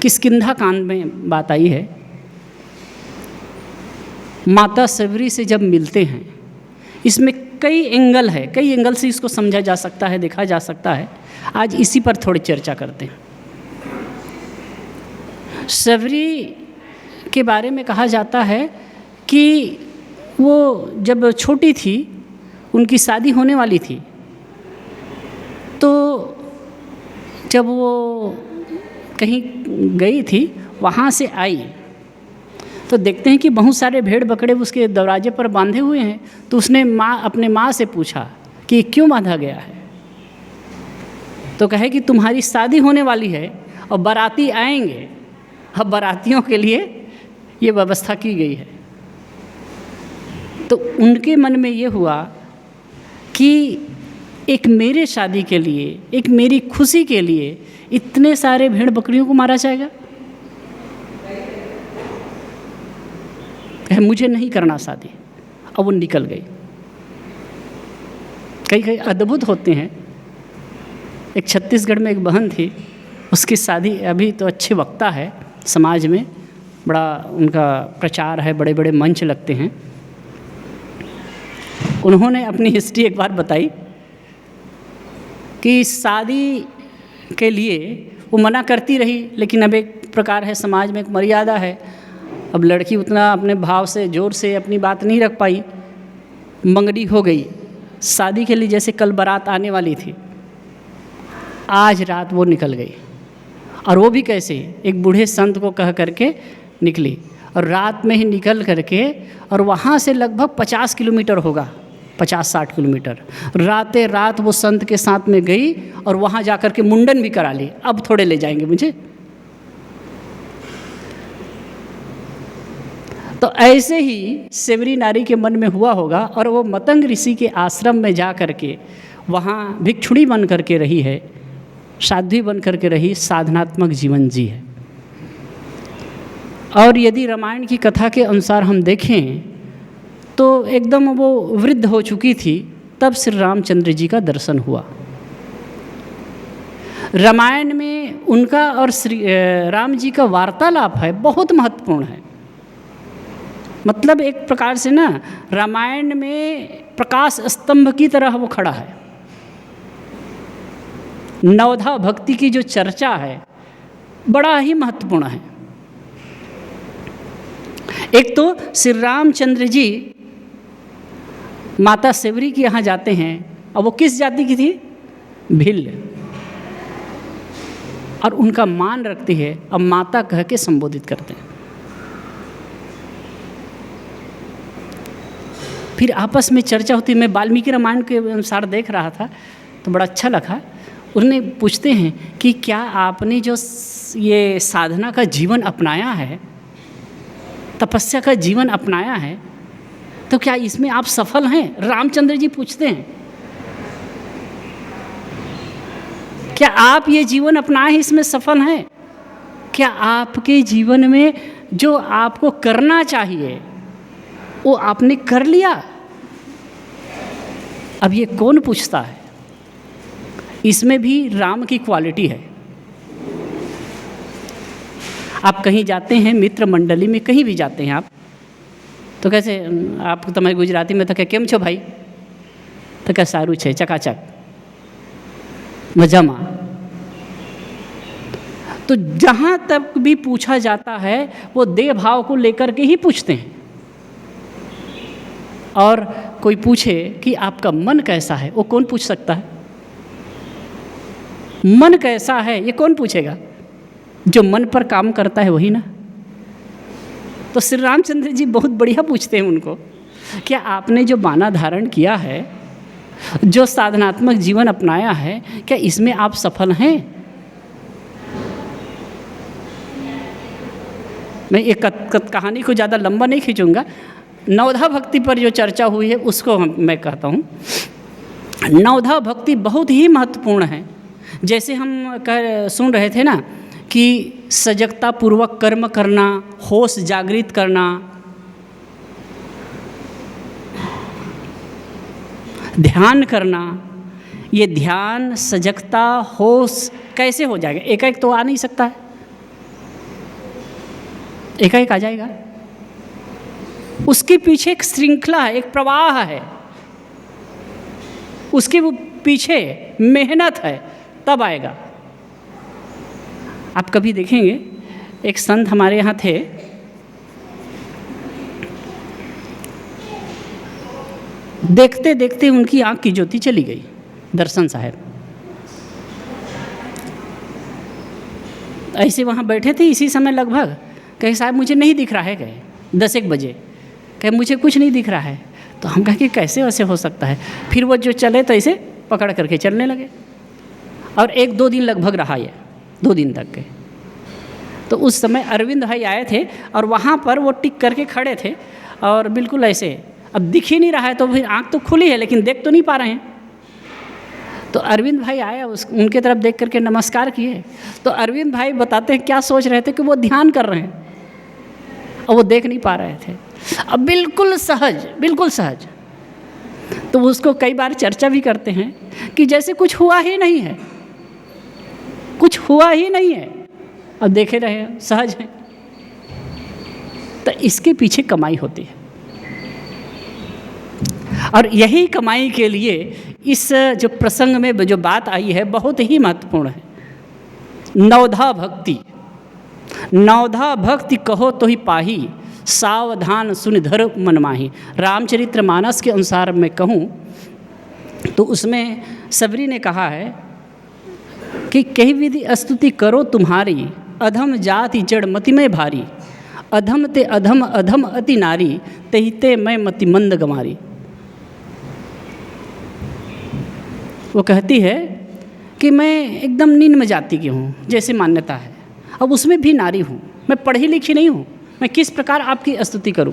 किष्किंधा कांड में बात आई है। माता शबरी से जब मिलते हैं, इसमें कई एंगल है, कई एंगल से इसको समझा जा सकता है, देखा जा सकता है। आज इसी पर थोड़ी चर्चा करते हैं। शबरी के बारे में कहा जाता है कि वो जब छोटी थी, उनकी शादी होने वाली थी, तो जब वो कहीं गई थी, वहाँ से आई तो देखते हैं कि बहुत सारे भेड़ बकरे उसके दरवाजे पर बांधे हुए हैं। तो उसने अपने माँ से पूछा कि ये क्यों बांधा गया है। तो कहे कि तुम्हारी शादी होने वाली है और बाराती आएंगे, अब बारातियों के लिए ये व्यवस्था की गई है। तो उनके मन में ये हुआ कि एक मेरे शादी के लिए, एक मेरी खुशी के लिए इतने सारे भेड़ बकरियों को मारा जाएगा, मुझे नहीं करना शादी। अब वो निकल गई। कई अद्भुत होते हैं। एक छत्तीसगढ़ में एक बहन थी, उसकी शादी, अभी तो अच्छे वक्ता है समाज में, बड़ा उनका प्रचार है, बड़े बड़े मंच लगते हैं। उन्होंने अपनी हिस्ट्री एक बार बताई कि शादी के लिए वो मना करती रही, लेकिन अब एक प्रकार है, समाज में एक मर्यादा है। अब लड़की उतना अपने भाव से, जोर से अपनी बात नहीं रख पाई, मंगनी हो गई। शादी के लिए जैसे कल बारात आने वाली थी, आज रात वो निकल गई। और वो भी कैसे, एक बूढ़े संत को कह करके निकली, और रात में ही निकल करके, और वहाँ से लगभग 50 किलोमीटर होगा, 50-60 किलोमीटर, रातें रात वो संत के साथ में गई और वहाँ जा कर के मुंडन भी करा ली। अब थोड़े ले जाएंगे मुझे। तो ऐसे ही शबरी नारी के मन में हुआ होगा, और वो मतंग ऋषि के आश्रम में जा कर के वहाँ भिक्षुणी बन कर के रही है, साध्वी बन कर के रही, साधनात्मक जीवन जी है। और यदि रामायण की कथा के अनुसार हम देखें तो एकदम वो वृद्ध हो चुकी थी, तब श्री रामचंद्र जी का दर्शन हुआ। रामायण में उनका और श्री राम जी का वार्तालाप है, बहुत महत्वपूर्ण है। मतलब एक प्रकार से ना, रामायण में प्रकाश स्तंभ की तरह वो खड़ा है। नवधा भक्ति की जो चर्चा है, बड़ा ही महत्वपूर्ण है। एक तो श्री रामचंद्र जी माता शबरी के यहाँ जाते हैं, और वो किस जाति की थी? भिल्ल। और उनका मान रखती है, अब माता कह के संबोधित करते हैं। फिर आपस में चर्चा होती है। मैं वाल्मीकि रामायण के अनुसार देख रहा था तो बड़ा अच्छा लगा। उन्हें पूछते हैं कि क्या आपने जो ये साधना का जीवन अपनाया है, तपस्या का जीवन अपनाया है, तो क्या इसमें आप सफल हैं? रामचंद्र जी पूछते हैं, क्या आप ये जीवन अपनाए इसमें सफल हैं? क्या आपके जीवन में जो आपको करना चाहिए वो आपने कर लिया? अब ये कौन पूछता है? इसमें भी राम की क्वालिटी है। आप कहीं जाते हैं, मित्र मंडली में कहीं भी जाते हैं आप, तो कैसे आप तुम्हारी गुजराती में तो क्या केम छो भाई, तो क्या सारू छे, चकाचक, मजामा। तो जहाँ तक भी पूछा जाता है वो देह भाव को लेकर के ही पूछते हैं। और कोई पूछे कि आपका मन कैसा है, वो कौन पूछ सकता है? मन कैसा है ये कौन पूछेगा? जो मन पर काम करता है वही ना। तो श्री रामचंद्र जी बहुत बढ़िया पूछते हैं उनको, क्या आपने जो बाना धारण किया है, जो साधनात्मक जीवन अपनाया है, क्या इसमें आप सफल हैं? मैं एक कहानी को ज़्यादा लंबा नहीं खींचूंगा। नवधा भक्ति पर जो चर्चा हुई है उसको मैं कहता हूँ। नवधा भक्ति बहुत ही महत्वपूर्ण है। जैसे हम सुन रहे थे ना कि सजगता पूर्वक कर्म करना, होश जागृत करना, ध्यान करना। ये ध्यान, सजगता, होश कैसे हो जाएगा? एक एक तो आ नहीं सकता है। एकाएक आ जाएगा? उसके पीछे एक श्रृंखला है, एक प्रवाह है, उसके वो पीछे मेहनत है, तब आएगा। आप कभी देखेंगे, एक संत हमारे यहाँ थे, देखते देखते उनकी आँख की ज्योति चली गई। दर्शन साहब ऐसे वहाँ बैठे थे इसी समय लगभग, कहे साहब मुझे नहीं दिख रहा है, कहे 10-1 बजे, कहे मुझे कुछ नहीं दिख रहा है। तो हम कहे कि कैसे वैसे हो सकता है। फिर वो जो चले तो ऐसे पकड़ करके चलने लगे, और 1-2 दिन लगभग रहा ये, 2 दिन तक के। तो उस समय अरविंद भाई आए थे और वहाँ पर वो टिक करके खड़े थे और बिल्कुल ऐसे, अब दिख ही नहीं रहा है तो फिर आँख तो खुली है लेकिन देख तो नहीं पा रहे हैं। तो अरविंद भाई आए, उनके तरफ देख करके नमस्कार किए। तो अरविंद भाई बताते हैं क्या सोच रहे थे कि वो ध्यान कर रहे हैं और वो देख नहीं पा रहे थे। अब बिल्कुल सहज, बिल्कुल सहज। तो उसको कई बार चर्चा भी करते हैं कि जैसे कुछ हुआ ही नहीं है, कुछ हुआ ही नहीं है, अब देखे रहे हैं, सहज हैं। तो इसके पीछे कमाई होती है, और यही कमाई के लिए इस जो प्रसंग में जो बात आई है बहुत ही महत्वपूर्ण है। नवधा भक्ति, नवधा भक्ति कहो तो ही पाही, सावधान सुन धर मन माही। रामचरितमानस के अनुसार मैं कहूँ तो उसमें सबरी ने कहा है कि कही विधि स्तुति करो तुम्हारी, अधम जाति जड़ मति में भारी, अधम ते अधम अधम अति नारी, तहिते मैं मति मंद गमारी। वो कहती है कि मैं एकदम निम्न जाति की हूँ जैसे मान्यता है, अब उसमें भी नारी हूँ, मैं पढ़ी लिखी नहीं हूँ, मैं किस प्रकार आपकी स्तुति करूँ।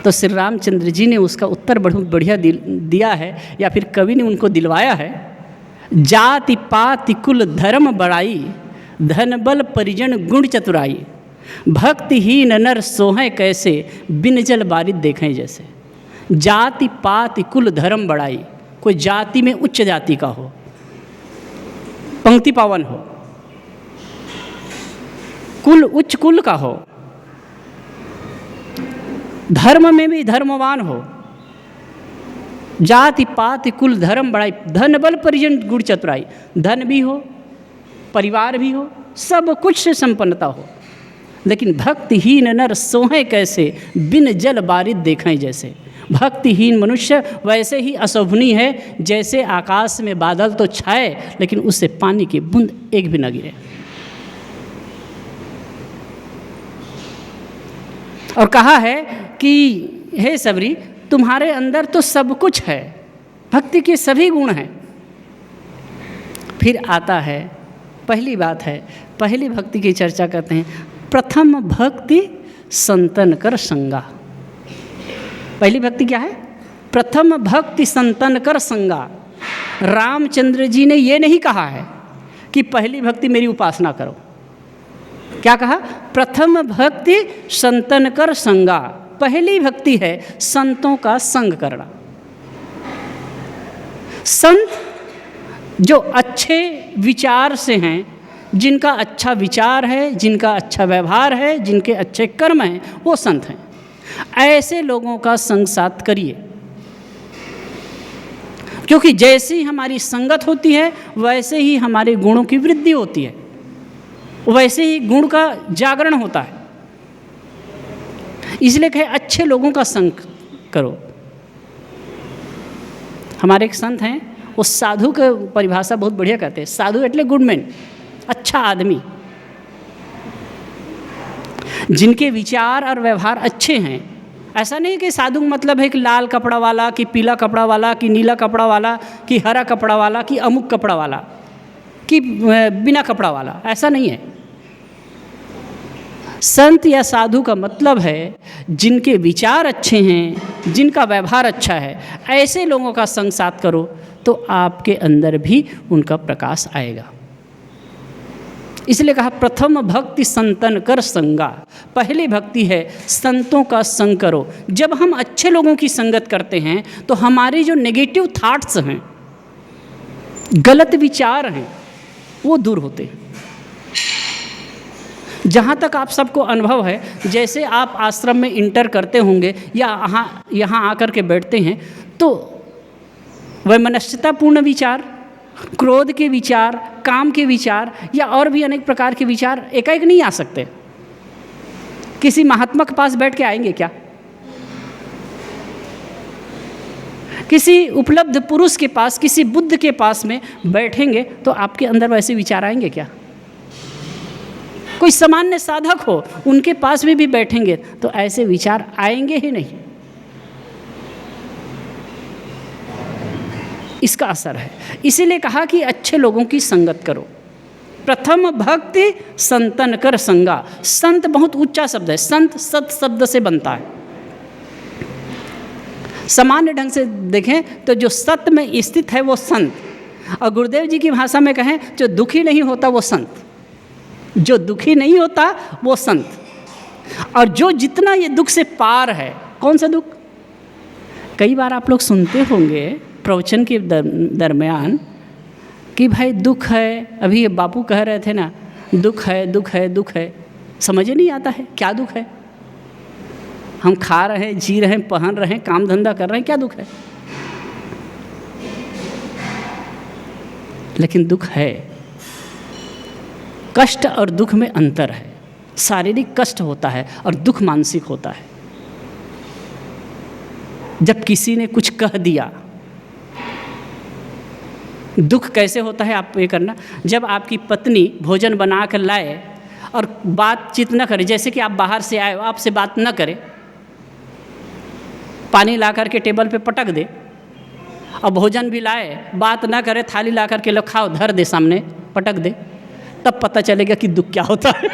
तो श्री रामचंद्र जी ने उसका उत्तर बहुत बढ़िया दिया है, या फिर कवि ने उनको दिलवाया है। जाति पाति कुल धर्म बड़ाई, धन बल परिजन गुण चतुराई, भक्तिहीन नर सोहें कैसे, बिन जल बारिद देखें जैसे। जाति पाति कुल धर्म बड़ाई, कोई जाति में उच्च जाति का हो, पंक्ति पावन हो, कुल उच्च कुल का हो, धर्म में भी धर्मवान हो, जाति पाति कुल धर्म बड़ाई, धन बल परिजन गुण चतुराई, धन भी हो, परिवार भी हो, सब कुछ से संपन्नता हो, लेकिन भक्तिहीन नर सोहें कैसे, बिन जल बारिद देखें जैसे। भक्तिहीन मनुष्य वैसे ही अशोभनीय है जैसे आकाश में बादल तो छाए लेकिन उससे पानी की बूंद एक भी न गिरे। और कहा है कि हे सबरी, तुम्हारे अंदर तो सब कुछ है, भक्ति के सभी गुण हैं। फिर आता है पहली बात है, पहली भक्ति की चर्चा करते हैं, प्रथम भक्ति संतन कर संगा। पहली भक्ति क्या है? प्रथम भक्ति संतन कर संगा। रामचंद्र जी ने ये नहीं कहा है कि पहली भक्ति मेरी उपासना करो, क्या कहा? प्रथम भक्ति संतन कर संगा। पहली भक्ति है संतों का संग करना। संत जो अच्छे विचार से हैं, जिनका अच्छा विचार है, जिनका अच्छा व्यवहार है, जिनके अच्छे कर्म हैं, वो संत हैं। ऐसे लोगों का संग साथ करिए, क्योंकि जैसी हमारी संगत होती है वैसे ही हमारे गुणों की वृद्धि होती है, वैसे ही गुण का जागरण होता है। इसलिए कहे अच्छे लोगों का संग करो। हमारे एक संत हैं, वो साधु की परिभाषा बहुत बढ़िया कहते हैं। साधु एटले गुड मैन, अच्छा आदमी, जिनके विचार और व्यवहार अच्छे हैं। ऐसा नहीं कि साधु मतलब है कि लाल कपड़ा वाला, कि पीला कपड़ा वाला, कि नीला कपड़ा वाला, कि हरा कपड़ा वाला, कि अमुक कपड़ा वाला, कि बिना कपड़ा वाला, ऐसा नहीं है। संत या साधु का मतलब है जिनके विचार अच्छे हैं, जिनका व्यवहार अच्छा है, ऐसे लोगों का संग साथ करो तो आपके अंदर भी उनका प्रकाश आएगा। इसलिए कहा प्रथम भक्ति संतन कर संगा। पहली भक्ति है संतों का संग करो। जब हम अच्छे लोगों की संगत करते हैं तो हमारे जो नेगेटिव थॉट्स हैं, गलत विचार हैं, वो दूर होते हैं। जहाँ तक आप सबको अनुभव है, जैसे आप आश्रम में इंटर करते होंगे या यहाँ आकर के बैठते हैं, तो वैमनस्यतापूर्ण विचार, क्रोध के विचार, काम के विचार या और भी अनेक प्रकार के विचार एकाएक नहीं आ सकते। किसी महात्मा के पास बैठ के आएंगे क्या? किसी उपलब्ध पुरुष के पास, किसी बुद्ध के पास में बैठेंगे तो आपके अंदर वैसे विचार आएंगे क्या? कोई सामान्य साधक हो, उनके पास में भी बैठेंगे तो ऐसे विचार आएंगे ही नहीं। इसका असर है। इसीलिए कहा कि अच्छे लोगों की संगत करो। प्रथम भक्ति संतन कर संगा। संत बहुत ऊंचा शब्द है। संत सत शब्द से बनता है। सामान्य ढंग से देखें तो जो सत्य में स्थित है वो संत, और गुरुदेव जी की भाषा में कहें जो दुखी नहीं होता वो संत। जो दुखी नहीं होता वो संत, और जो जितना ये दुख से पार है। कौन सा दुख? कई बार आप लोग सुनते होंगे प्रवचन के दरमियान कि भाई दुख है। अभी बापू कह रहे थे ना, दुख है दुख है दुख है। समझ ही नहीं आता है क्या दुख है। हम खा रहे हैं, जी रहे हैं, पहन रहे हैं, काम धंधा कर रहे हैं, क्या दुख है? लेकिन दुख है। कष्ट और दुख में अंतर है। शारीरिक कष्ट होता है और दुख मानसिक होता है। जब किसी ने कुछ कह दिया, दुख कैसे होता है आप ये करना, जब आपकी पत्नी भोजन बना कर लाए और बातचीत न करे, जैसे कि आप बाहर से आए हो, आपसे बात न करे, पानी ला कर के टेबल पे पटक दे, और भोजन भी लाए, बात ना करे, थाली ला कर के लो खाओ, धर दे सामने, पटक दे, तब पता चलेगा कि दुख क्या होता है।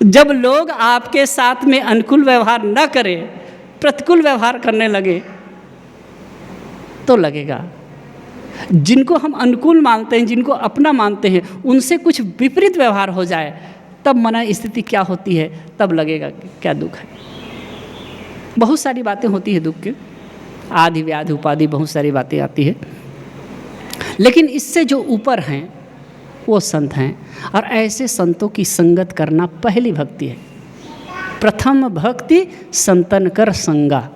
जब लोग आपके साथ में अनुकूल व्यवहार न करें, प्रतिकूल व्यवहार करने लगे, तो लगेगा। जिनको हम अनुकूल मानते हैं, जिनको अपना मानते हैं, उनसे कुछ विपरीत व्यवहार हो जाए, तब मन स्थिति क्या होती है, तब लगेगा कि क्या दुख है। बहुत सारी बातें होती है दुख के, आदि व्याधि उपाधि, बहुत सारी बातें आती है। लेकिन इससे जो ऊपर हैं वो संत हैं, और ऐसे संतों की संगत करना पहली भक्ति है। प्रथम भक्ति संतन कर संगा।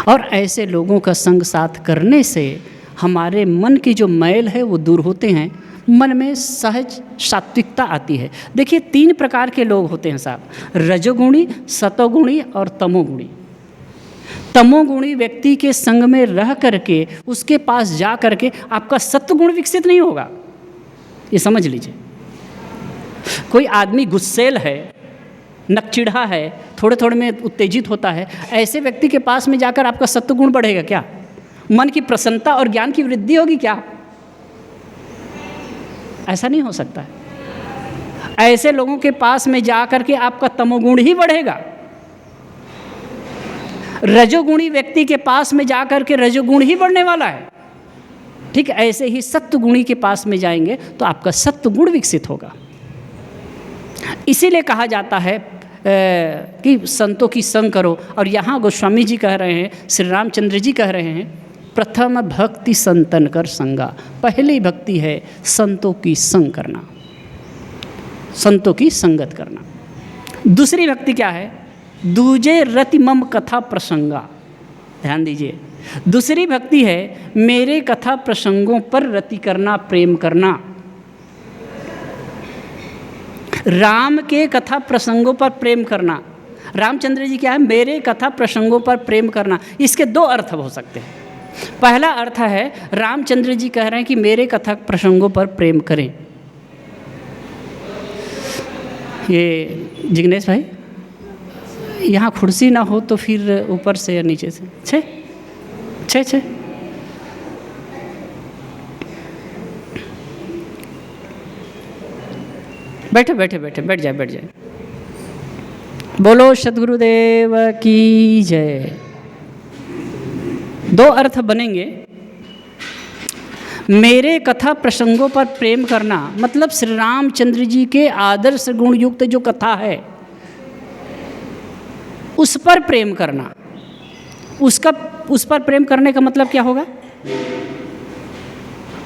और ऐसे लोगों का संग साथ करने से हमारे मन की जो मैल है वो दूर होते हैं, मन में सहज सात्विकता आती है। देखिए 3 प्रकार के लोग होते हैं साहब, रजोगुणी, सतोगुणी और तमोगुणी। तमोगुणी व्यक्ति के संग में रह करके, उसके पास जा करके आपका सत्वगुण विकसित नहीं होगा, ये समझ लीजिए। कोई आदमी गुस्सेल है, नकचिढ़ा है, थोड़े थोड़े में उत्तेजित होता है, ऐसे व्यक्ति के पास में जाकर आपका सत्वगुण बढ़ेगा क्या? मन की प्रसन्नता और ज्ञान की वृद्धि होगी क्या? ऐसा नहीं हो सकता है। ऐसे लोगों के पास में जा करके आपका तमोगुण ही बढ़ेगा। रजोगुणी व्यक्ति के पास में जा करके रजोगुण ही बढ़ने वाला है। ठीक, ऐसे ही सत्वगुणी के पास में जाएंगे तो आपका सत्वगुण विकसित होगा। इसीलिए कहा जाता है कि संतों की संग करो। और यहाँ गोस्वामी जी कह रहे हैं, श्री रामचंद्र जी कह रहे हैं, प्रथम भक्ति संतन कर संगा। पहली भक्ति है संतों की संग करना, संतों की संगत करना। दूसरी भक्ति क्या है? दूजे रति मम कथा प्रसंगा। ध्यान दीजिए, दूसरी भक्ति है मेरे कथा प्रसंगों पर रति करना, प्रेम करना। राम के कथा प्रसंगों पर प्रेम करना। रामचंद्र जी क्या है? मेरे कथा प्रसंगों पर प्रेम करना। इसके 2 अर्थ हो सकते हैं। पहला अर्थ है रामचंद्र जी कह रहे हैं कि मेरे कथा प्रसंगों पर प्रेम करें। ये जिग्नेश भाई, यहाँ कुर्सी ना हो तो फिर ऊपर से या नीचे से छे बैठ जाए। बोलो सद्गुरुदेव की जय। 2 अर्थ बनेंगे। मेरे कथा प्रसंगों पर प्रेम करना मतलब श्री रामचंद्र जी के आदर्श गुण युक्त जो कथा है उस पर प्रेम करना। उस पर प्रेम करने का मतलब क्या होगा?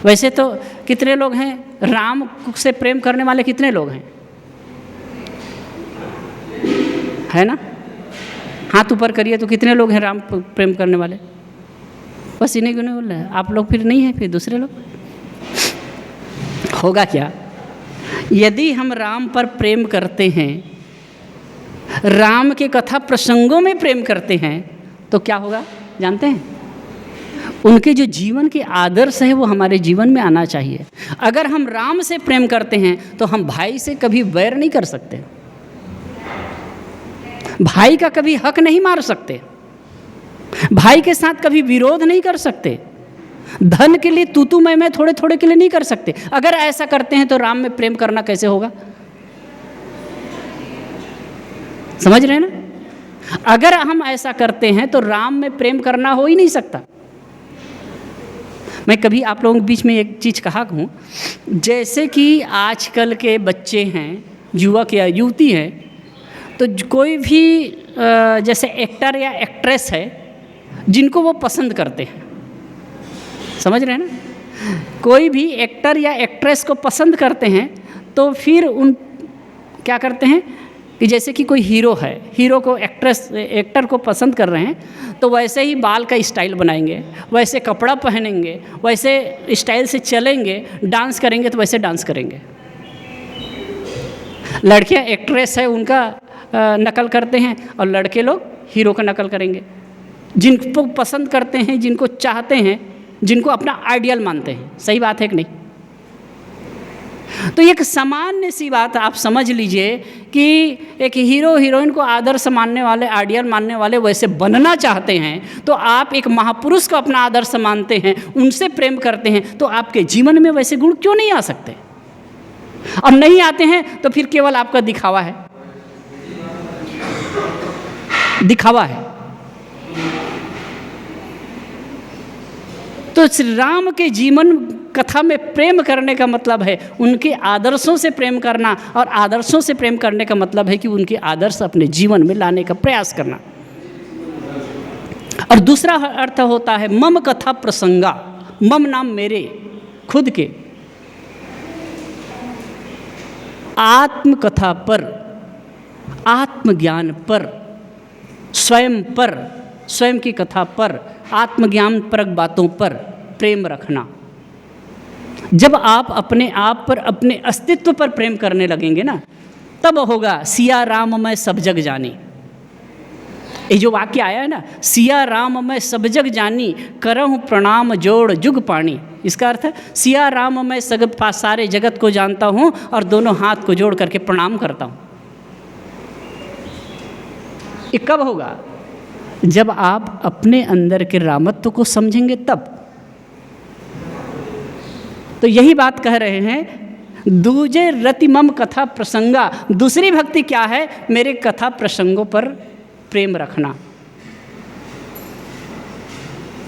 वैसे तो कितने लोग हैं राम से प्रेम करने वाले, कितने लोग हैं, है ना? हाथ ऊपर करिए तो कितने लोग हैं राम प्रेम करने वाले? बस इन्हीं को नहीं बोल रहे हैं आप लोग, फिर नहीं है, फिर दूसरे लोग। होगा क्या यदि हम राम पर प्रेम करते हैं, राम के कथा प्रसंगों में प्रेम करते हैं, तो क्या होगा जानते हैं? उनके जो जीवन के आदर्श है वो हमारे जीवन में आना चाहिए। अगर हम राम से प्रेम करते हैं तो हम भाई से कभी वैर नहीं कर सकते, भाई का कभी हक नहीं मार सकते, भाई के साथ कभी विरोध नहीं कर सकते, धन के लिए तू मैं थोड़े थोड़े के लिए नहीं कर सकते। अगर ऐसा करते हैं तो राम में प्रेम करना कैसे होगा? समझ रहे हैं ना? अगर हम ऐसा करते हैं तो राम में प्रेम करना हो ही नहीं सकता। मैं कभी आप लोगों के बीच में एक चीज़ कहा हूँ, जैसे कि आजकल के बच्चे हैं, युवक या युवती हैं, तो कोई भी जैसे एक्टर या एक्ट्रेस है जिनको वो पसंद करते हैं, समझ रहे हैं ना? कोई भी एक्टर या एक्ट्रेस को पसंद करते हैं तो फिर उन क्या करते हैं कि जैसे कि कोई हीरो है, हीरो को एक्टर को पसंद कर रहे हैं तो वैसे ही बाल का स्टाइल बनाएंगे, वैसे कपड़ा पहनेंगे, वैसे स्टाइल से चलेंगे, डांस करेंगे तो वैसे डांस करेंगे। लड़कियां एक्ट्रेस है उनका नकल करते हैं और लड़के लोग हीरो का नकल करेंगे। जिनको पसंद करते हैं, जिनको चाहते हैं, जिनको अपना आइडियल मानते हैं। सही बात है कि नहीं? तो एक सामान्य सी बात आप समझ लीजिए कि एक हीरो हीरोइन को आदर्श मानने वाले, आइडियल मानने वाले वैसे बनना चाहते हैं, तो आप एक महापुरुष को अपना आदर्श मानते हैं, उनसे प्रेम करते हैं, तो आपके जीवन में वैसे गुण क्यों नहीं आ सकते? और नहीं आते हैं तो फिर केवल आपका दिखावा है, दिखावा है। तो श्री राम के जीवन कथा में प्रेम करने का मतलब है उनके आदर्शों से प्रेम करना, और आदर्शों से प्रेम करने का मतलब है कि उनके आदर्श अपने जीवन में लाने का प्रयास करना। और दूसरा अर्थ होता है मम कथा प्रसंगा। मम नाम मेरे, खुद के, आत्मकथा पर, आत्मज्ञान पर, स्वयं की कथा पर, आत्मज्ञान परक बातों पर प्रेम रखना। जब आप अपने आप पर, अपने अस्तित्व पर प्रेम करने लगेंगे ना, तब होगा सिया राम मैं सब जग जानी। ये जो वाक्य आया है ना, सिया राम मैं सब जग जानी, करहूँ प्रणाम जोड़ जुग पानी। इसका अर्थ है सिया राम मैं सारे जगत को जानता हूँ और दोनों हाथ को जोड़ करके प्रणाम करता हूँ। ये कब होगा? जब आप अपने अंदर के रामत्व को समझेंगे तब। तो यही बात कह रहे हैं, दूजे रति मम कथा प्रसंगा। दूसरी भक्ति क्या है? मेरे कथा प्रसंगों पर प्रेम रखना।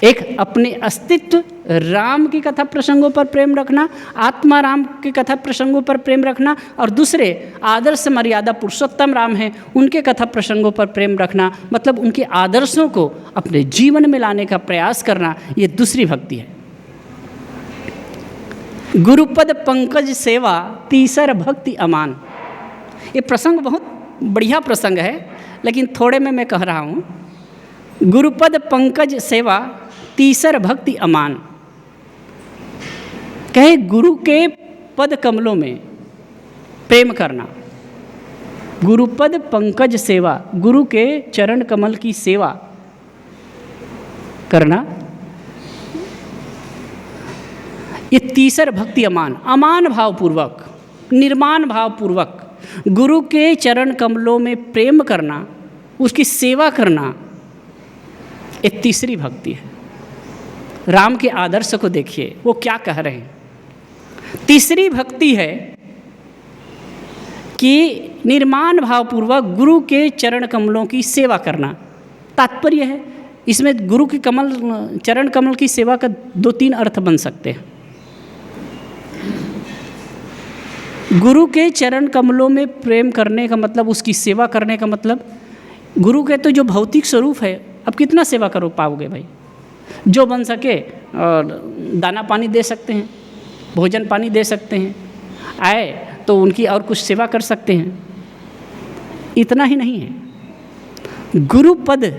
एक अपने अस्तित्व राम की कथा प्रसंगों पर प्रेम रखना, आत्मा राम की कथा प्रसंगों पर प्रेम रखना, और दूसरे आदर्श मर्यादा पुरुषोत्तम राम हैं उनके कथा प्रसंगों पर प्रेम रखना, मतलब उनके आदर्शों को अपने जीवन में लाने का प्रयास करना। ये दूसरी भक्ति है। गुरुपद पंकज सेवा तीसर भक्ति अमान। ये प्रसंग बहुत बढ़िया प्रसंग है, लेकिन थोड़े में मैं कह रहा हूँ। गुरुपद पंकज सेवा तीसर भक्ति अमान। कहे गुरु के पद कमलों में प्रेम करना, गुरुपद पंकज सेवा, गुरु के चरण कमल की सेवा करना, ये तीसर भक्ति अमान। अमान भावपूर्वक, निर्माण भावपूर्वक गुरु के चरण कमलों में प्रेम करना, उसकी सेवा करना, ये तीसरी भक्ति है। राम के आदर्श को देखिए, वो क्या कह रहे हैं। तीसरी भक्ति है कि निर्माण भावपूर्वक गुरु के चरण कमलों की सेवा करना। तात्पर्य है इसमें गुरु की चरण कमल की सेवा का 2-3 अर्थ बन सकते हैं। गुरु के चरण कमलों में प्रेम करने का मतलब, उसकी सेवा करने का मतलब, गुरु के तो जो भौतिक स्वरूप है, अब कितना सेवा करो पाओगे भाई। जो बन सके और दाना पानी दे सकते हैं, भोजन पानी दे सकते हैं, आए तो उनकी और कुछ सेवा कर सकते हैं। इतना ही नहीं है, गुरुपद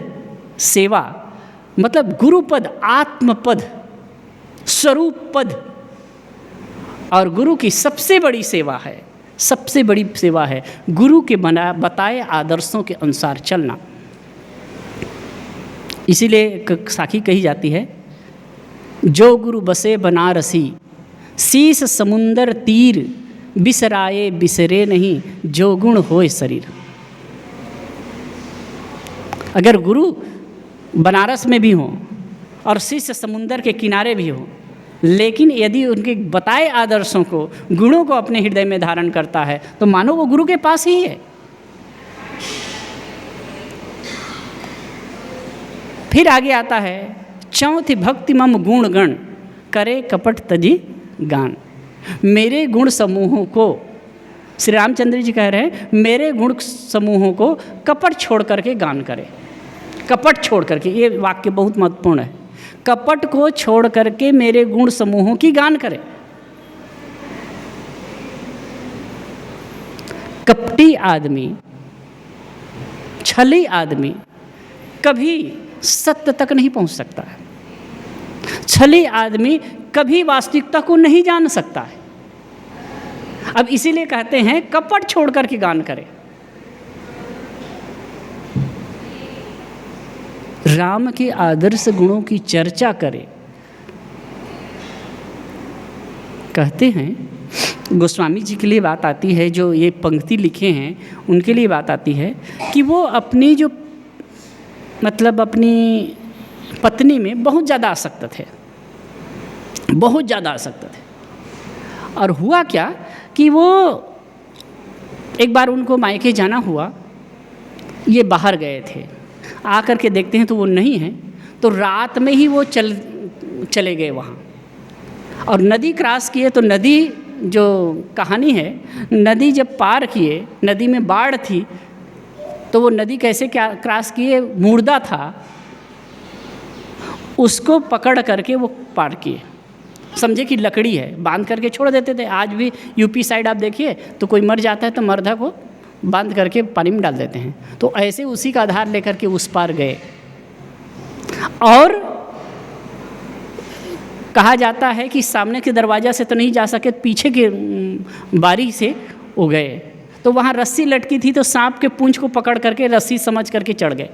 सेवा मतलब गुरुपद आत्मपद स्वरूप पद, और गुरु की सबसे बड़ी सेवा है, सबसे बड़ी सेवा है गुरु के बताए आदर्शों के अनुसार चलना। इसीलिए एक साखी कही जाती है, जो गुरु बसे बनारसी शीस समुंदर तीर, बिसराए बिसरे नहीं जो गुण होए शरीर। अगर गुरु बनारस में भी हों और शीस समुंदर के किनारे भी हों, लेकिन यदि उनके बताए आदर्शों को, गुणों को अपने हृदय में धारण करता है तो मानो वो गुरु के पास ही है। फिर आगे आता है, चौथी भक्ति मम गुण गण, करे कपट तजी गान। मेरे गुण समूहों को, श्री रामचंद्र जी कह रहे हैं, मेरे गुण समूहों को कपट छोड़ करके गान करे। कपट छोड़ करके, ये वाक्य बहुत महत्वपूर्ण है। कपट को छोड़ करके मेरे गुण समूहों की गान करे। कपटी आदमी, छली आदमी कभी सत्य तक नहीं पहुंच सकता है। छली आदमी कभी वास्तविकता को नहीं जान सकता है। अब इसीलिए कहते हैं कपट छोड़ करके गान करे। राम के आदर्श गुणों की चर्चा करे। कहते हैं गोस्वामी जी के लिए बात आती है, जो ये पंक्ति लिखे हैं उनके लिए बात आती है कि वो अपनी जो मतलब अपनी पत्नी में बहुत ज़्यादा आसक्त थे, बहुत ज़्यादा आसक्त थे। और हुआ क्या कि वो एक बार उनको मायके जाना हुआ, ये बाहर गए थे, आकर के देखते हैं तो वो नहीं है, तो रात में ही वो चले गए वहाँ। और नदी क्रॉस किए तो नदी जो कहानी है, नदी जब पार किए, नदी में बाढ़ थी, तो वो नदी कैसे क्या क्रॉस किए, मुर्दा था, उसको पकड़ करके वो पार किए। समझे कि लकड़ी है, बांध करके छोड़ देते थे। आज भी यूपी साइड आप देखिए तो कोई मर जाता है तो मर्दा को बांध करके पानी में डाल देते हैं। तो ऐसे उसी का आधार लेकर के उस पार गए। और कहा जाता है कि सामने के दरवाज़ा से तो नहीं जा सके, पीछे के बारी से वो गए। तो वहाँ रस्सी लटकी थी, तो सांप के पूंछ को पकड़ करके रस्सी समझ करके चढ़ गए।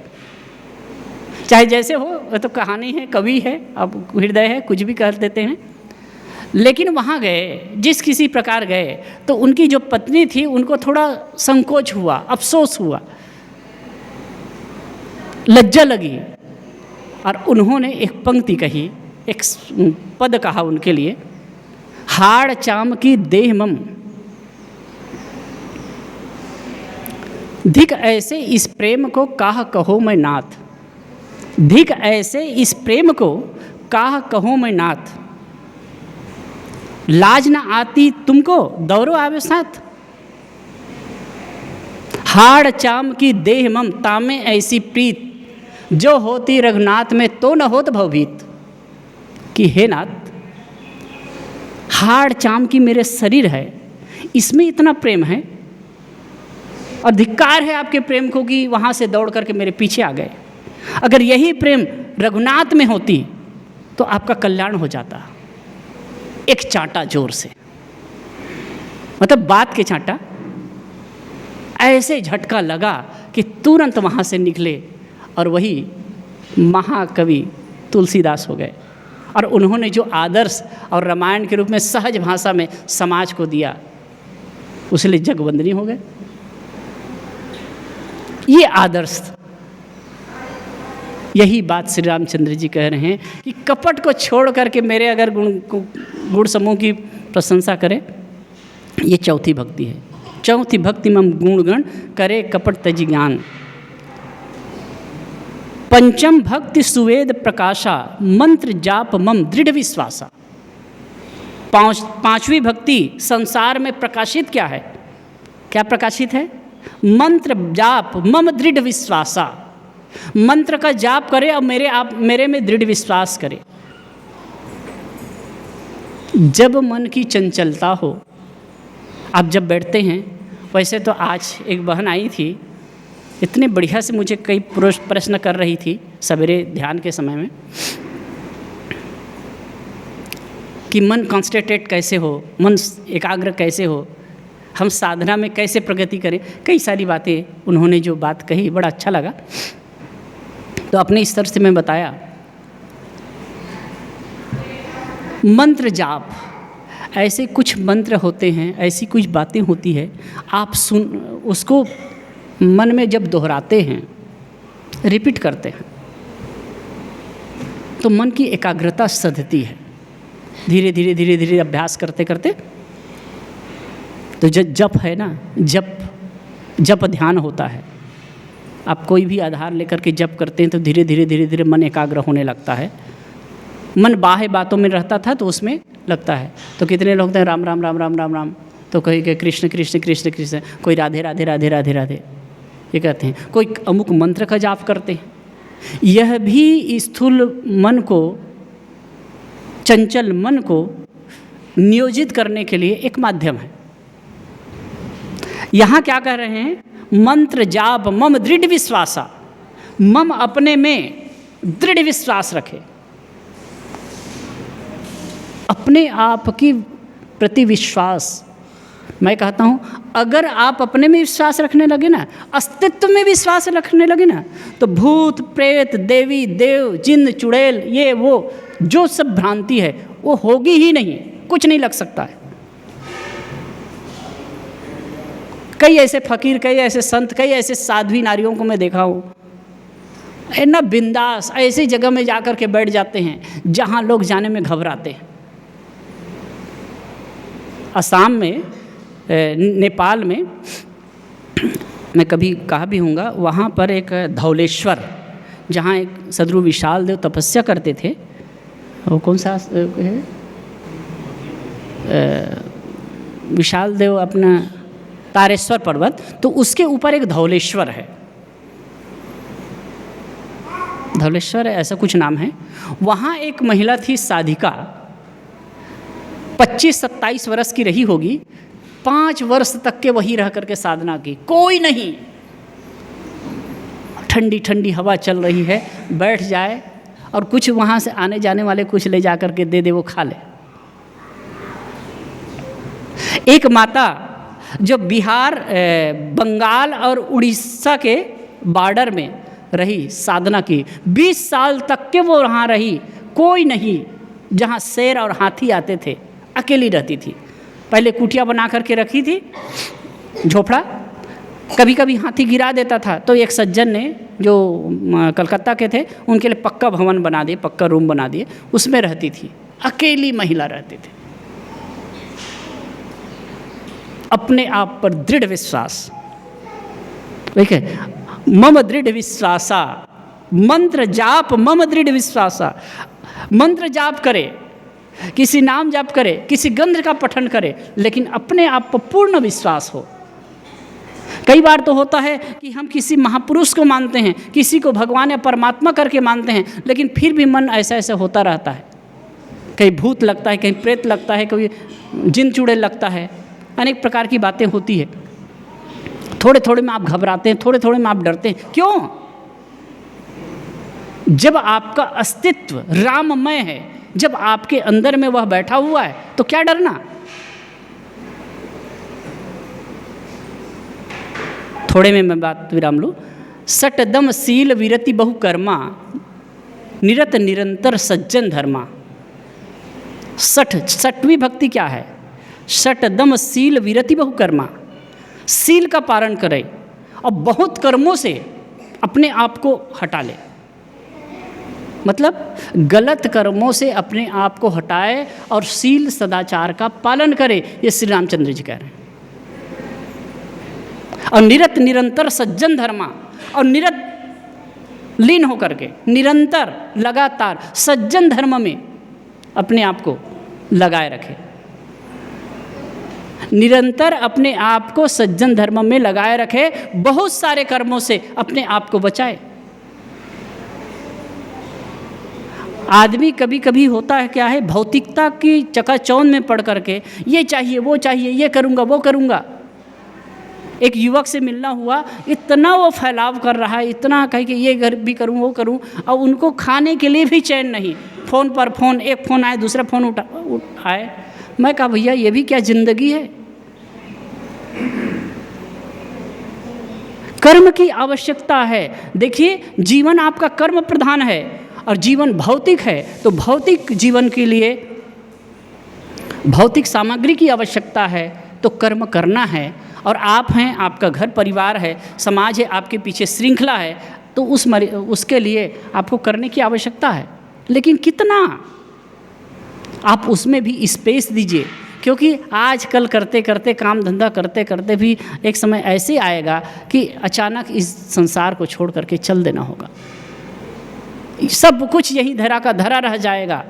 चाहे जैसे हो, वो तो कहानी है, कवि है, अब हृदय है, कुछ भी कर देते हैं। लेकिन वहाँ गए, जिस किसी प्रकार गए, तो उनकी जो पत्नी थी उनको थोड़ा संकोच हुआ, अफसोस हुआ, लज्जा लगी। और उन्होंने एक पंक्ति कही, एक पद कहा उनके लिए, हाड़ चाम की देह मम, धिक ऐसे इस प्रेम को काह कहो मैं नाथ, धिक ऐसे इस प्रेम को काह कहो मैं नाथ, लाज न आती तुमको दौरो आवे साथ, हाड़ चाम की देह मम तामे ऐसी प्रीत, जो होती रघुनाथ में तो न होत भवभीत। कि हे नाथ, हाड़ चाम की मेरे शरीर है, इसमें इतना प्रेम है, और धिक्कार है आपके प्रेम को कि वहाँ से दौड़ करके मेरे पीछे आ गए। अगर यही प्रेम रघुनाथ में होती तो आपका कल्याण हो जाता। एक चांटा जोर से, मतलब बात के चांटा, ऐसे झटका लगा कि तुरंत वहाँ से निकले और वही महाकवि तुलसीदास हो गए। और उन्होंने जो आदर्श और रामायण के रूप में सहज भाषा में समाज को दिया, उसलिए जगवंदनी हो गए। ये आदर्श, यही बात श्री रामचंद्र जी कह रहे हैं कि कपट को छोड़ करके मेरे अगर गुण समूह की प्रशंसा करें, ये चौथी भक्ति है। चौथी भक्ति मम गुणगण करे कपट तजी ज्ञान, पंचम भक्ति सुवेद प्रकाशा, मंत्र जाप मम दृढ़ विश्वासा। पांचवी भक्ति संसार में प्रकाशित क्या है, क्या प्रकाशित है? मंत्र जाप मम दृढ़ विश्वासा, मंत्र का जाप करे और मेरे में दृढ़ विश्वास करे। जब मन की चंचलता हो, आप जब बैठते हैं, वैसे तो आज एक बहन आई थी, इतने बढ़िया से मुझे कई प्रश्न कर रही थी सवेरे ध्यान के समय में कि मन कॉन्सेंट्रेट कैसे हो, मन एकाग्र कैसे हो, हम साधना में कैसे प्रगति करें। कई सारी बातें उन्होंने जो बात कही बड़ा अच्छा लगा। तो अपने स्तर से मैं बताया, मंत्र जाप, ऐसे कुछ मंत्र होते हैं, ऐसी कुछ बातें होती है, आप उसको मन में जब दोहराते हैं, रिपीट करते हैं, तो मन की एकाग्रता सधती है। धीरे धीरे धीरे धीरे अभ्यास करते करते, तो जप है ना, जप ध्यान होता है। आप कोई भी आधार लेकर के जप करते हैं तो धीरे धीरे धीरे धीरे मन एकाग्र होने लगता है। मन बाह्य बातों में रहता था तो उसमें लगता है। तो कितने लोग हैं राम राम राम राम राम राम, तो कहीं के कृष्ण कृष्ण कृष्ण कृष्ण, कोई राधे राधे राधे राधे राधे ये कहते हैं, कोई अमुक मंत्र का जाप करते हैं। यह भी स्थूल मन को, चंचल मन को नियोजित करने के लिए एक माध्यम है। यहाँ क्या कह रहे हैं, मंत्र जाप मम दृढ़ विश्वासा, मम अपने में दृढ़ विश्वास रखे, अपने आप की प्रति विश्वास। मैं कहता हूँ अगर आप अपने में विश्वास रखने लगे ना, अस्तित्व में विश्वास रखने लगे ना, तो भूत प्रेत देवी देव जिन्न चुड़ैल ये वो जो सब भ्रांति है वो होगी ही नहीं, कुछ नहीं लग सकता है। कई ऐसे फकीर, कई ऐसे संत, कई ऐसे साध्वी नारियों को मैं देखा हूँ, ना बिंदास ऐसी जगह में जाकर के बैठ जाते हैं जहाँ लोग जाने में घबराते हैं। असम में, नेपाल में, मैं कभी कहा भी हूँगा, वहाँ पर एक धौलेश्वर, जहाँ एक सदगुरु विशाल देव तपस्या करते थे, वो कौन सा है, विशाल देव अपना तारेश्वर पर्वत, तो उसके ऊपर एक धौलेश्वर है, धौलेश्वर ऐसा कुछ नाम है। वहाँ एक महिला थी साधिका, 25-27 वर्ष की रही होगी, 5 वर्ष तक के वही रह करके साधना की, कोई नहीं, ठंडी ठंडी हवा चल रही है, बैठ जाए और कुछ वहाँ से आने जाने वाले कुछ ले जा करके दे दे, वो खा ले। एक माता जो बिहार, बंगाल और उड़ीसा के बॉर्डर में रही, साधना की, 20 साल तक के वो वहाँ रही, कोई नहीं, जहाँ शेर और हाथी आते थे, अकेली रहती थी। पहले कुटिया बना करके रखी थी, झोपड़ा, कभी कभी हाथी गिरा देता था तो एक सज्जन ने जो कलकत्ता के थे उनके लिए पक्का भवन बना दिए, पक्का रूम बना दिए, उसमें रहती थी, अकेली महिला रहती थी। अपने आप पर दृढ़ विश्वास, ठीक है, मम दृढ़ विश्वासा, मंत्र जाप मम दृढ़ विश्वासा, मंत्र जाप करे, किसी नाम जाप करे, किसी ग्रंथ का पठन करे, लेकिन अपने आप पर पूर्ण विश्वास हो। कई बार तो होता है कि हम किसी महापुरुष को मानते हैं, किसी को भगवान या परमात्मा करके मानते हैं, लेकिन फिर भी मन ऐसा ऐसा होता रहता है, कहीं भूत लगता है, कहीं प्रेत लगता है, कभी जिन चुड़ैल लगता है, अनेक प्रकार की बातें होती है। थोड़े थोड़े में आप घबराते हैं, थोड़े थोड़े में आप डरते हैं। क्यों? जब आपका अस्तित्व राममय है, जब आपके अंदर में वह बैठा हुआ है, तो क्या डरना। थोड़े में मैं बात विराम लूँ। सटदम सील विरति बहु कर्मा, निरत निरंतर सज्जन धर्मा। सठवीं भक्ति क्या है? सटदम सील विरति बहु कर्मा, सील का पालन करे और बहुत कर्मों से अपने आप को हटा ले। मतलब गलत कर्मों से अपने आप को हटाए और सील सदाचार का पालन करे, ये श्री रामचंद्र जी कह रहे हैं। और निरत निरंतर सज्जन धर्मा, और निरत लीन होकर के निरंतर लगातार सज्जन धर्म में अपने आप को लगाए रखे, निरंतर अपने आप को सज्जन धर्म में लगाए रखे, बहुत सारे कर्मों से अपने आप को बचाए। आदमी कभी कभी होता है क्या है, भौतिकता की चकाचौंध में पड़ करके ये चाहिए वो चाहिए, ये करूँगा वो करूँगा। एक युवक से मिलना हुआ, इतना वो फैलाव कर रहा है, इतना कहे कि ये घर भी करूँ वो करूँ, और उनको खाने के लिए भी चैन नहीं। फ़ोन पर फ़ोन, एक फ़ोन आए दूसरा फ़ोन उठाए। मैं कहा भैया ये भी क्या ज़िंदगी है। कर्म की आवश्यकता है। देखिए जीवन आपका कर्म प्रधान है और जीवन भौतिक है, तो भौतिक जीवन के लिए भौतिक सामग्री की आवश्यकता है, तो कर्म करना है। और आप हैं, आपका घर परिवार है, समाज है, आपके पीछे श्रृंखला है, तो उसके लिए आपको करने की आवश्यकता है। लेकिन कितना आप उसमें भी स्पेस दीजिए, क्योंकि आजकल करते करते काम धंधा करते करते भी एक समय ऐसे आएगा कि अचानक इस संसार को छोड़ करके चल देना होगा। सब कुछ यहीं धरा का धरा रह जाएगा।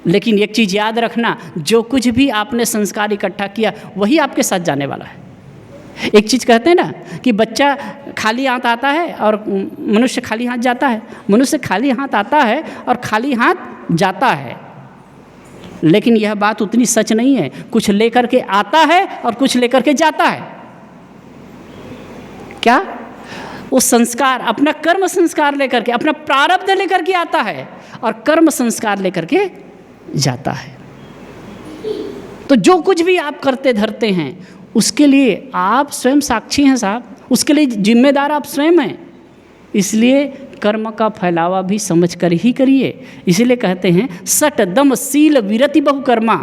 लेकिन एक चीज़ याद रखना, जो कुछ भी आपने संस्कार इकट्ठा किया वही आपके साथ जाने वाला है। एक चीज़ कहते हैं ना कि बच्चा खाली हाथ आता है और मनुष्य खाली हाथ जाता है। मनुष्य खाली हाथ आता है और खाली हाथ जाता है। लेकिन यह बात उतनी सच नहीं है। कुछ लेकर के आता है और कुछ लेकर के जाता है। क्या? वो संस्कार, अपना कर्म संस्कार लेकर के, अपना प्रारब्ध लेकर के आता है और कर्म संस्कार लेकर के जाता है। तो जो कुछ भी आप करते धरते हैं उसके लिए आप स्वयं साक्षी हैं साहब, उसके लिए जिम्मेदार आप स्वयं हैं। इसलिए कर्म का फैलावा भी समझ कर ही करिए। इसीलिए कहते हैं सट दम सील विरति बहुकर्मा।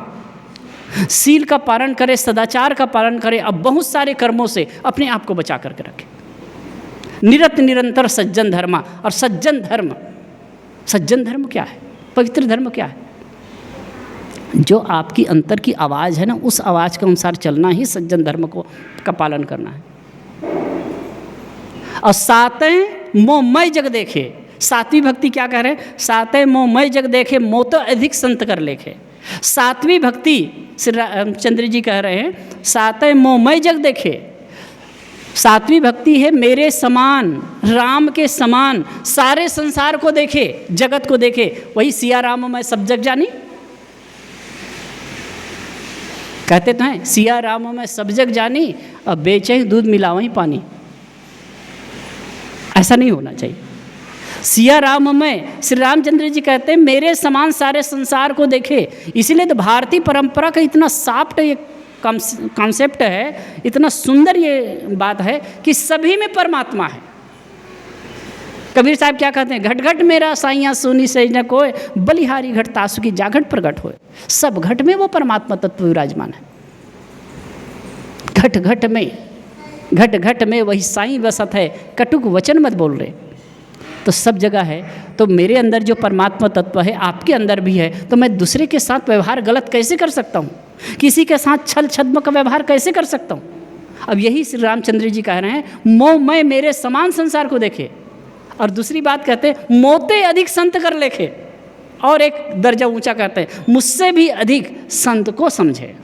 सील का पालन करे, सदाचार का पालन करे, अब बहुत सारे कर्मों से अपने आप को बचा करके रखे। निरत निरंतर सज्जन धर्मा। और सज्जन धर्म क्या है? पवित्र धर्म क्या है? जो आपकी अंतर की आवाज़ है ना, उस आवाज़ के अनुसार चलना ही सज्जन धर्म का पालन करना है। और सातें मोहमय जग देखे। सातवीं भक्ति क्या कह रहे हैं? सातें मोहमय जग देखे, मोतो अधिक संत कर लेखे। सातवीं भक्ति श्री रामचंद्र जी कह रहे हैं सातें मोहमय जग देखे। सातवीं भक्ति है मेरे समान, राम के समान सारे संसार को देखे, जगत को देखे। वही सिया राम मैं सब जग जानी। कहते तो हैं सिया राम में सब जग जानी, अब बेचे दूध मिलावहीं पानी। ऐसा नहीं होना चाहिए। सिया राम में श्री रामचंद्र जी कहते हैं मेरे समान सारे संसार को देखे। इसीलिए तो भारतीय परंपरा का इतना सॉफ्ट ये कॉन्सेप्ट है, इतना सुंदर ये बात है कि सभी में परमात्मा है। कबीर साहब क्या कहते हैं? घट घट मेरा साइया सोनी से न कोय, बलिहारी घट तासु की जाघट प्रगट होए। सब घट में वो परमात्मा तत्व विराजमान है। घट घट में वही साईं वसत है, कटुक वचन मत बोल रहे। तो सब जगह है। तो मेरे अंदर जो परमात्मा तत्व है आपके अंदर भी है, तो मैं दूसरे के साथ व्यवहार गलत कैसे कर सकता हूँ? किसी के साथ छल छद्म का व्यवहार कैसे कर सकता हूँ? अब यही श्री रामचंद्र जी कह रहे हैं मोह मैं मेरे समान संसार को देखे। और दूसरी बात कहते हैं मोते अधिक संत कर लेखे। और एक दर्जा ऊंचा कहते हैं मुझसे भी अधिक संत को समझे।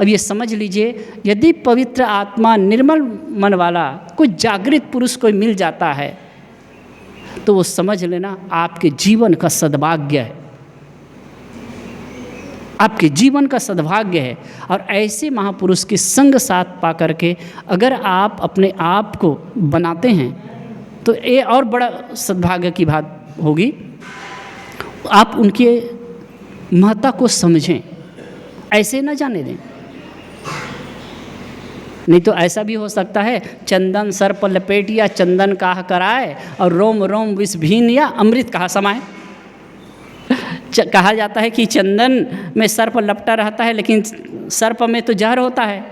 अब ये समझ लीजिए, यदि पवित्र आत्मा निर्मल मन वाला कोई जागृत पुरुष कोई मिल जाता है तो वो समझ लेना आपके जीवन का सद्भाग्य है। आपके जीवन का सद्भाग्य है। और ऐसे महापुरुष के संग साथ पा करके अगर आप अपने आप को बनाते हैं तो ये और बड़ा सद्भाग्य की बात होगी। आप उनके महत्ता को समझें, ऐसे न जाने दें। नहीं तो ऐसा भी हो सकता है चंदन सर पर लपेटिया चंदन काह कराए और रोम रोम विष भीन या अमृत कहा समाए। कहा जाता है कि चंदन में सर्प लपटा रहता है, लेकिन सर्प में तो जहर होता है।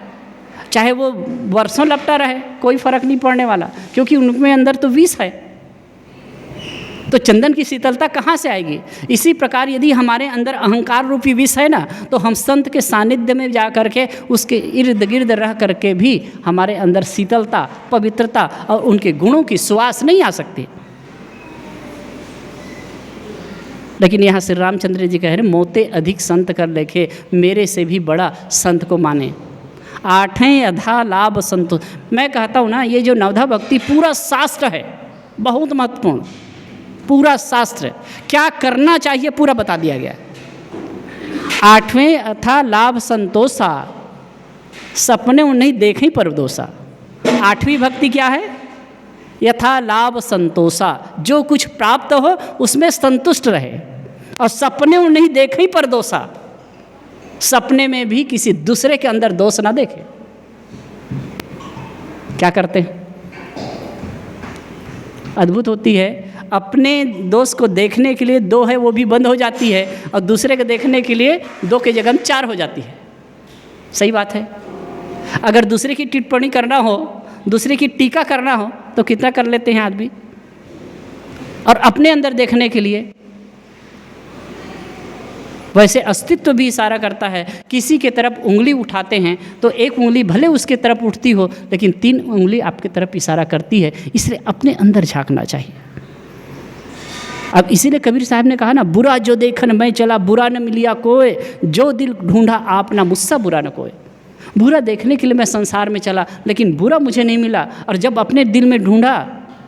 चाहे वो वर्षों लपटा रहे कोई फर्क नहीं पड़ने वाला, क्योंकि उनमें अंदर तो विष है। तो चंदन की शीतलता कहाँ से आएगी? इसी प्रकार यदि हमारे अंदर अहंकार रूपी विष है ना, तो हम संत के सानिध्य में जा करके उसके इर्द गिर्द रह करके भी हमारे अंदर शीतलता, पवित्रता और उनके गुणों की सुवास नहीं आ सकती। लेकिन यहाँ श्री रामचंद्र जी कह रहे मोते अधिक संत कर लेखे, मेरे से भी बड़ा संत को माने। आठें अधा लाभ संतोष। मैं कहता हूँ ना, ये जो नवधा भक्ति पूरा शास्त्र है, बहुत महत्वपूर्ण, पूरा शास्त्र क्या करना चाहिए पूरा बता दिया गया। 8वें अथा लाभ संतोषा, सपने नहीं देखे पर दोषा। 8वीं भक्ति क्या है? यथा लाभ संतोषा, जो कुछ प्राप्त हो उसमें संतुष्ट रहे, और सपने नहीं देखे पर दोषा, सपने में भी किसी दूसरे के अंदर दोष ना देखे। क्या करते हैं? अद्भुत होती है, अपने दोष को देखने के लिए 2 है वो भी बंद हो जाती है, और दूसरे के देखने के लिए 2 की जगह 4 हो जाती है। सही बात है। अगर दूसरे की टिप्पणी करना हो, दूसरे की टीका करना हो तो कितना कर लेते हैं आदमी, और अपने अंदर देखने के लिए वैसे अस्तित्व भी इशारा करता है। किसी के तरफ उंगली उठाते हैं तो एक उंगली भले उसके तरफ उठती हो, लेकिन 3 उंगली आपके तरफ इशारा करती है, इसलिए अपने अंदर झांकना चाहिए। अब इसीलिए कबीर साहब ने कहा ना, बुरा जो देखन मैं चला बुरा न मिलिया कोई, जो दिल ढूंढा आप ना मुझसा बुरा न कोई। बुरा देखने के लिए मैं संसार में चला, लेकिन बुरा मुझे नहीं मिला, और जब अपने दिल में ढूंढा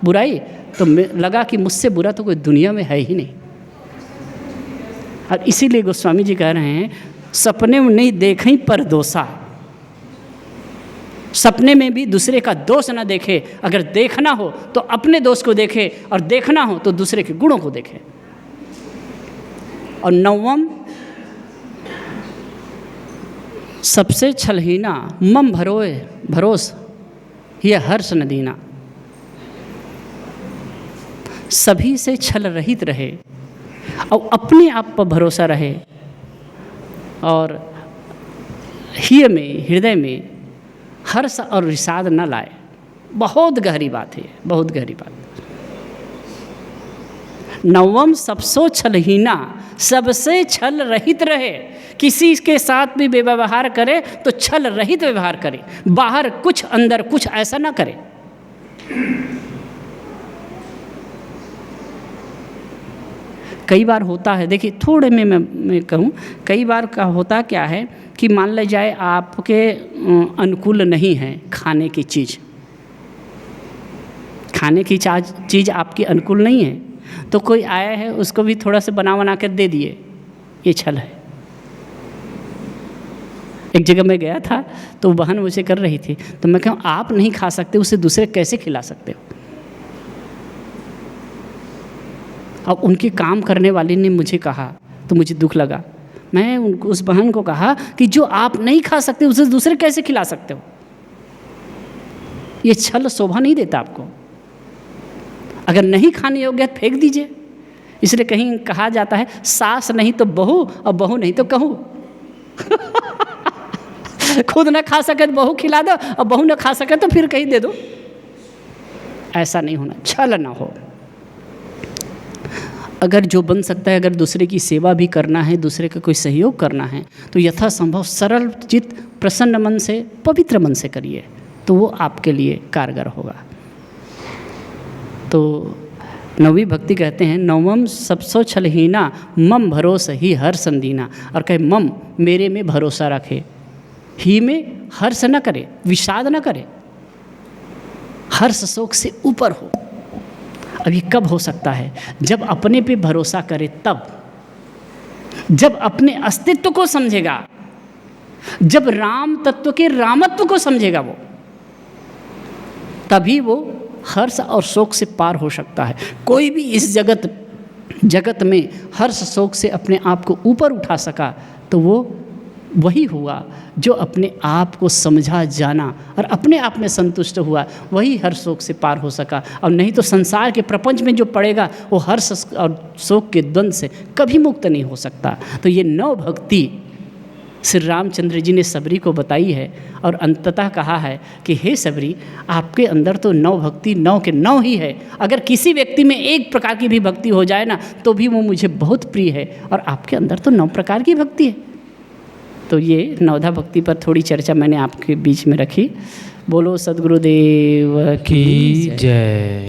बुराई तो लगा कि मुझसे बुरा तो कोई दुनिया में है ही नहीं। और इसीलिए गोस्वामी जी कह रहे हैं, सपने में नहीं देखें पर दोषा, सपने में भी दूसरे का दोष ना देखे। अगर देखना हो तो अपने दोष को देखे, और देखना हो तो दूसरे के गुणों को देखे। और 9वां, सबसे छलहीना मम भरोस ये हर्ष न दीना, सभी से छल रहित रहे और अपने आप पर भरोसा रहे, और हृदय में हर्ष और विषाद न लाए। बहुत गहरी बात है, बहुत गहरी बात। 9वां, सबसो छलहीना, सबसे छल रहित रहे। किसी के साथ भी व्यवहार करे तो छल रहित व्यवहार करे, बाहर कुछ अंदर कुछ, ऐसा ना करे। कई बार होता है, देखिए थोड़े में मैं कहूँ, कई बार का होता क्या है कि मान ले जाए आपके अनुकूल नहीं है खाने की चीज़, खाने की चीज़ आपकी अनुकूल नहीं है, तो कोई आया है उसको भी थोड़ा सा बना कर दे दिए, ये छल है। एक जगह मैं गया था तो बहन मुझे कर रही थी, तो मैं कहूँ आप नहीं खा सकते उसे दूसरे कैसे खिला सकते हो। अब उनके काम करने वाले ने मुझे कहा तो मुझे दुख लगा। मैं उस बहन को कहा कि जो आप नहीं खा सकते उसे दूसरे कैसे खिला सकते हो। ये छल शोभा नहीं देता आपको। अगर नहीं खाने योग्य है फेंक दीजिए। इसलिए कहीं कहा जाता है सास नहीं तो बहू और बहू नहीं तो कहू। खुद ना खा सके तो बहू खिला दो और बहू ना खा सके तो फिर कहीं दे दो। ऐसा नहीं होना, छल ना हो। अगर जो बन सकता है, अगर दूसरे की सेवा भी करना है, दूसरे का कोई सहयोग करना है, तो यथासंभव सरल चित्त प्रसन्न मन से, पवित्र मन से करिए, तो वो आपके लिए कारगर होगा। तो 9वीं भक्ति कहते हैं, 9वां सबसो छलहीना मम भरोस ही हर संदीना। और कहे मम, मेरे में भरोसा रखे, ही में हर्ष न करे, विषाद न करे, हर्ष शोक से ऊपर हो। अभी कब हो सकता है? जब अपने पे भरोसा करे, तब जब अपने अस्तित्व को समझेगा, जब राम तत्व के रामत्व को समझेगा, वो तभी वो हर्ष और शोक से पार हो सकता है। कोई भी इस जगत में हर्ष शोक से अपने आप को ऊपर उठा सका तो वो वही हुआ जो अपने आप को समझा, जाना और अपने आप में संतुष्ट हुआ, वही हर शोक से पार हो सका। और नहीं तो संसार के प्रपंच में जो पड़ेगा वो हर्ष और शोक के द्वंद्व से कभी मुक्त नहीं हो सकता। तो ये 9 भक्ति श्री रामचंद्र जी ने सबरी को बताई है और अंततः कहा है कि हे सबरी, आपके अंदर तो 9 भक्ति 9 के 9 ही है। अगर किसी व्यक्ति में एक प्रकार की भी भक्ति हो जाए ना, तो भी वो मुझे बहुत प्रिय है, और आपके अंदर तो 9 प्रकार की भक्ति है। तो ये 9धा भक्ति पर थोड़ी चर्चा मैंने आपके बीच में रखी। बोलो सद्गुरुदेव की जय।